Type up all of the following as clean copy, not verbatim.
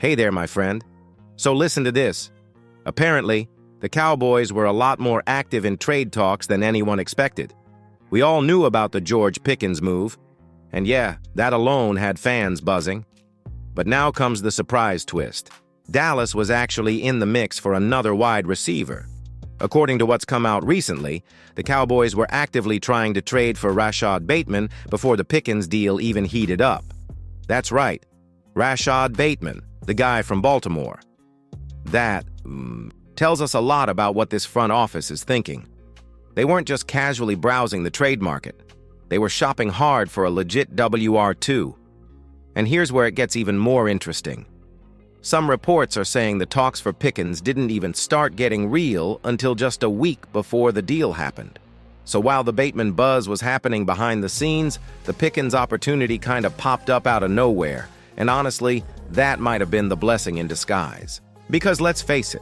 Hey there, my friend. So listen to this. Apparently, the Cowboys were a lot more active in trade talks than anyone expected. We all knew about the George Pickens move, and yeah, that alone had fans buzzing. But now comes the surprise twist. Dallas was actually in the mix for another wide receiver. According to what's come out recently, the Cowboys were actively trying to trade for Rashad Bateman before the Pickens deal even heated up. That's right, Rashad Bateman, the guy from Baltimore. That tells us a lot about what this front office is thinking. They weren't just casually browsing the trade market. They were shopping hard for a legit WR2. And here's where it gets even more interesting. Some reports are saying the talks for Pickens didn't even start getting real until just a week before the deal happened. So while the Bateman buzz was happening behind the scenes, the Pickens opportunity kind of popped up out of nowhere. And honestly, that might have been the blessing in disguise. Because let's face it,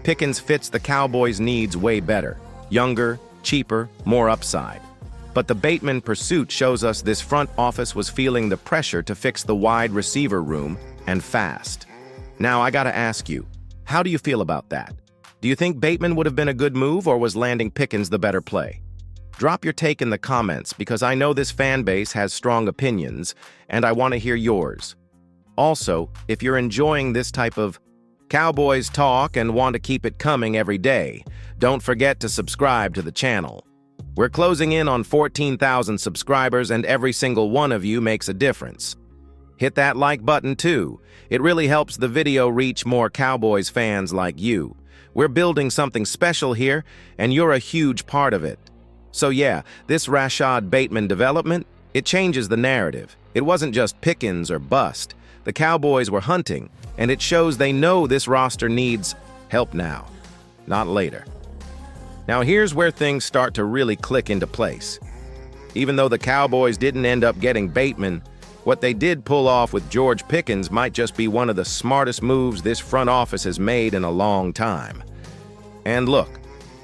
Pickens fits the Cowboys' needs way better. Younger, cheaper, more upside. But the Bateman pursuit shows us this front office was feeling the pressure to fix the wide receiver room, and fast. Now, I gotta ask you, how do you feel about that? Do you think Bateman would have been a good move, or was landing Pickens the better play? Drop your take in the comments, because I know this fan base has strong opinions, and I want to hear yours. Also, if you're enjoying this type of Cowboys talk and want to keep it coming every day, don't forget to subscribe to the channel. We're closing in on 14,000 subscribers, and every single one of you makes a difference. Hit that like button too. It really helps the video reach more Cowboys fans like you. We're building something special here, and you're a huge part of it. So yeah, this Rashad Bateman development, it changes the narrative. It wasn't just Pickens or bust. The Cowboys were hunting, and it shows they know this roster needs help now, not later. Now here's where things start to really click into place. Even though the Cowboys didn't end up getting Bateman, what they did pull off with George Pickens might just be one of the smartest moves this front office has made in a long time. And look,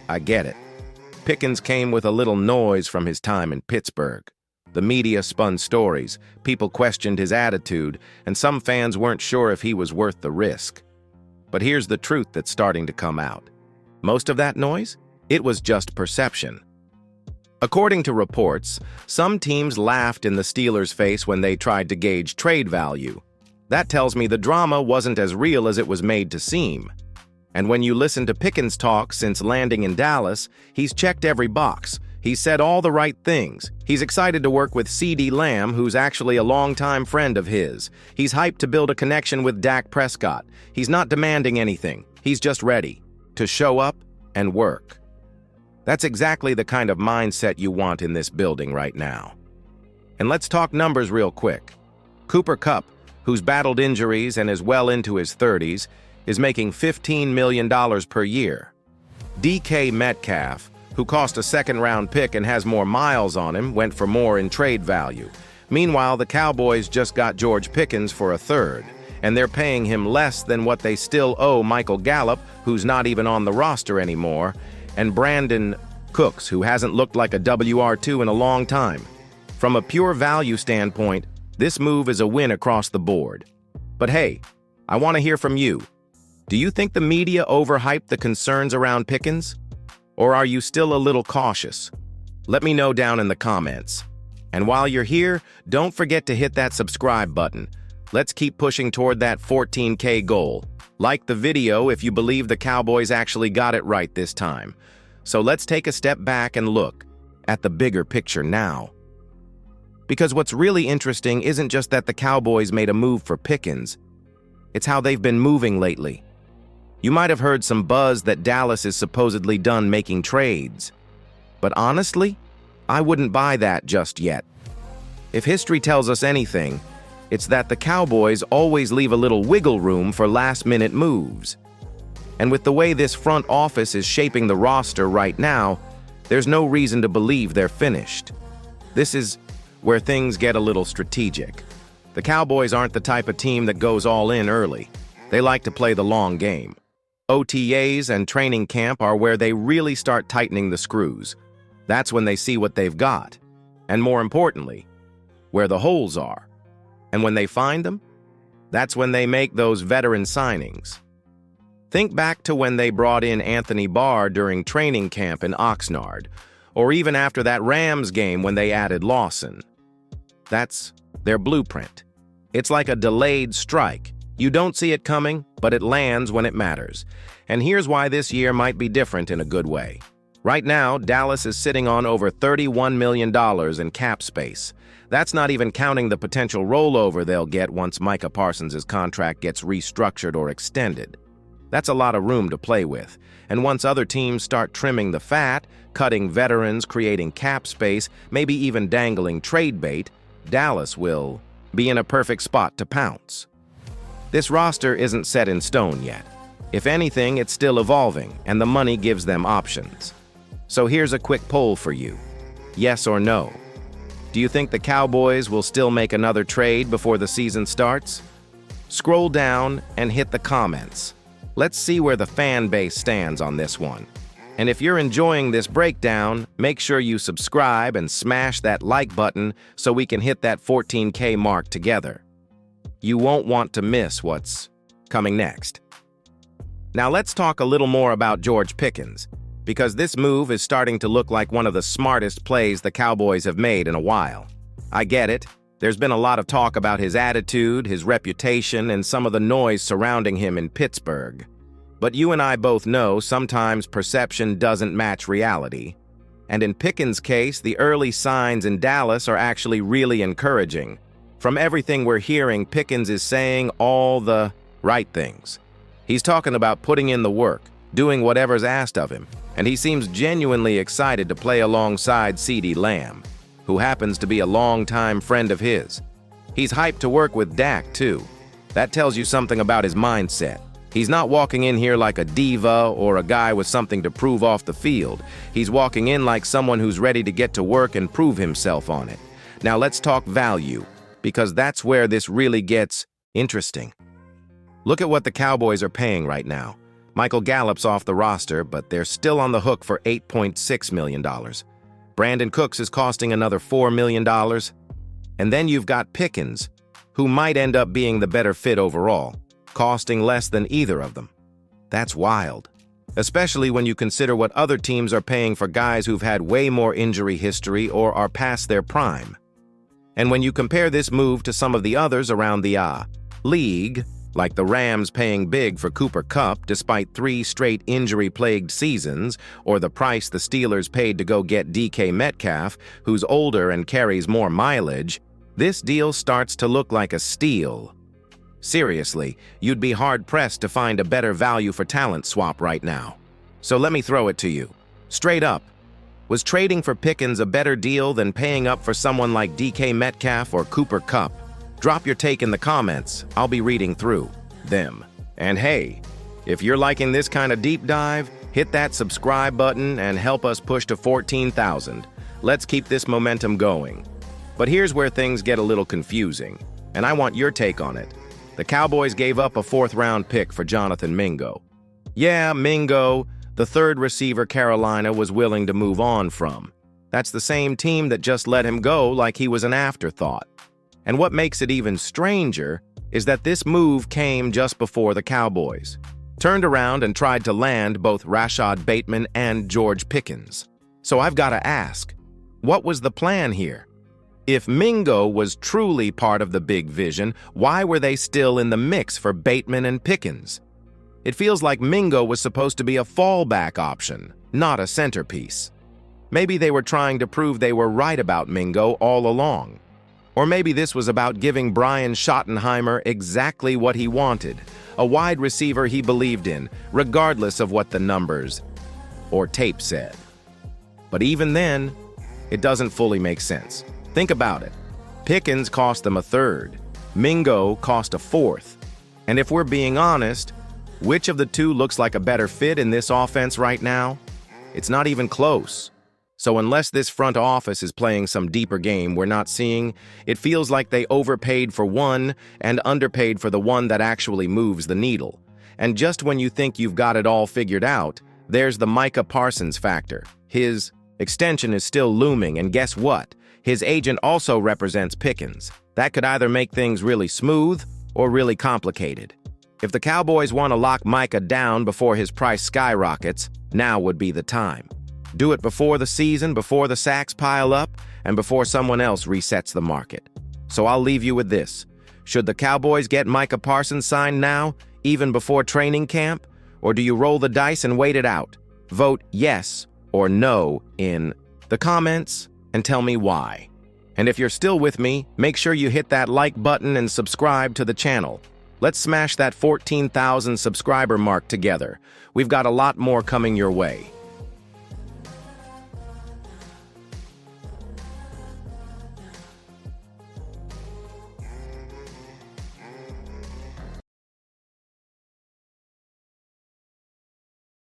I get it. Pickens came with a little noise from his time in Pittsburgh. The media spun stories, people questioned his attitude, and some fans weren't sure if he was worth the risk. But here's the truth that's starting to come out. Most of that noise? It was just perception. According to reports, some teams laughed in the Steelers' face when they tried to gauge trade value. That tells me the drama wasn't as real as it was made to seem. And when you listen to Pickens talk since landing in Dallas, he's checked every box. He's said all the right things. He's excited to work with CeeDee Lamb, who's actually a longtime friend of his. He's hyped to build a connection with Dak Prescott. He's not demanding anything. He's just ready to show up and work. That's exactly the kind of mindset you want in this building right now. And let's talk numbers real quick. Cooper Kupp, who's battled injuries and is well into his 30s, is making $15 million per year. DK Metcalf, who cost a second-round pick and has more miles on him, went for more in trade value. Meanwhile, the Cowboys just got George Pickens for a third, and they're paying him less than what they still owe Michael Gallup, who's not even on the roster anymore, and Brandon Cooks, who hasn't looked like a WR2 in a long time. From a pure value standpoint, this move is a win across the board. But hey, I want to hear from you. Do you think the media overhyped the concerns around Pickens? Or are you still a little cautious? Let me know down in the comments. And while you're here, don't forget to hit that subscribe button. Let's keep pushing toward that 14K goal. Like the video if you believe the Cowboys actually got it right this time. So let's take a step back and look at the bigger picture now. Because what's really interesting isn't just that the Cowboys made a move for Pickens, it's how they've been moving lately. You might have heard some buzz that Dallas is supposedly done making trades. But honestly, I wouldn't buy that just yet. If history tells us anything, it's that the Cowboys always leave a little wiggle room for last-minute moves. And with the way this front office is shaping the roster right now, there's no reason to believe they're finished. This is where things get a little strategic. The Cowboys aren't the type of team that goes all in early. They like to play the long game. OTAs and training camp are where they really start tightening the screws. That's when they see what they've got. And more importantly, where the holes are. And when they find them, That's when they make those veteran signings. Think back to when they brought in Anthony Barr during training camp in Oxnard, or even after that Rams game when they added Lawson. That's their blueprint. It's like a delayed strike. You don't see it coming, but it lands when it matters. And here's why this year might be different in a good way. Right now, Dallas is sitting on over $31 million in cap space. That's not even counting the potential rollover they'll get once Micah Parsons' contract gets restructured or extended. That's a lot of room to play with. And once other teams start trimming the fat, cutting veterans, creating cap space, maybe even dangling trade bait, Dallas will be in a perfect spot to pounce. This roster isn't set in stone yet. If anything, it's still evolving, and the money gives them options. So here's a quick poll for you. Yes or no? Do you think the Cowboys will still make another trade before the season starts? Scroll down and hit the comments. Let's see where the fan base stands on this one. And if you're enjoying this breakdown, make sure you subscribe and smash that like button so we can hit that 14K mark together. You won't want to miss what's coming next. Now let's talk a little more about George Pickens, because this move is starting to look like one of the smartest plays the Cowboys have made in a while. I get it. There's been a lot of talk about his attitude, his reputation, and some of the noise surrounding him in Pittsburgh. But you and I both know sometimes perception doesn't match reality. And in Pickens' case, the early signs in Dallas are actually really encouraging. From everything we're hearing, Pickens is saying all the right things. He's talking about putting in the work, doing whatever's asked of him, and he seems genuinely excited to play alongside CeeDee Lamb, who happens to be a longtime friend of his. He's hyped to work with Dak, too. That tells you something about his mindset. He's not walking in here like a diva or a guy with something to prove off the field. He's walking in like someone who's ready to get to work and prove himself on it. Now let's talk value, because that's where this really gets interesting. Look at what the Cowboys are paying right now. Michael Gallup's off the roster, but they're still on the hook for $8.6 million. Brandon Cooks is costing another $4 million. And then you've got Pickens, who might end up being the better fit overall, costing less than either of them. That's wild, especially when you consider what other teams are paying for guys who've had way more injury history or are past their prime. And when you compare this move to some of the others around the league, like the Rams paying big for Cooper Kupp despite 3 straight injury-plagued seasons, or the price the Steelers paid to go get DK Metcalf, who's older and carries more mileage, this deal starts to look like a steal. Seriously, you'd be hard-pressed to find a better value for talent swap right now. So let me throw it to you. Straight up, was trading for Pickens a better deal than paying up for someone like DK Metcalf or Cooper Kupp? Drop your take in the comments. I'll be reading through them. And hey, if you're liking this kind of deep dive, hit that subscribe button and help us push to 14,000. Let's keep this momentum going. But here's where things get a little confusing, and I want your take on it. The Cowboys gave up a 4th-round pick for Jonathan Mingo. Yeah, Mingo, the 3rd receiver Carolina was willing to move on from. That's the same team that just let him go like he was an afterthought. And what makes it even stranger is that this move came just before the Cowboys turned around and tried to land both Rashad Bateman and George Pickens. So I've got to ask, what was the plan here? If Mingo was truly part of the big vision, why were they still in the mix for Bateman and Pickens? It feels like Mingo was supposed to be a fallback option, not a centerpiece. Maybe they were trying to prove they were right about Mingo all along. Or maybe this was about giving Brian Schottenheimer exactly what he wanted, a wide receiver he believed in, regardless of what the numbers or tape said. But even then, it doesn't fully make sense. Think about it. Pickens cost them a 3rd. Mingo cost a 4th. And if we're being honest, which of the two looks like a better fit in this offense right now? It's not even close. So unless this front office is playing some deeper game we're not seeing, it feels like they overpaid for one and underpaid for the one that actually moves the needle. And just when you think you've got it all figured out, there's the Micah Parsons factor. His extension is still looming, and guess what? His agent also represents Pickens. That could either make things really smooth or really complicated? If the Cowboys want to lock Micah down before his price skyrockets, now would be the time. Do it before the season, before the sacks pile up, and before someone else resets the market. So I'll leave you with this. Should the Cowboys get Micah Parsons signed now, even before training camp? Or do you roll the dice and wait it out? Vote yes or no in the comments and tell me why. And if you're still with me, make sure you hit that like button and subscribe to the channel. Let's smash that 14,000 subscriber mark together. We've got a lot more coming your way.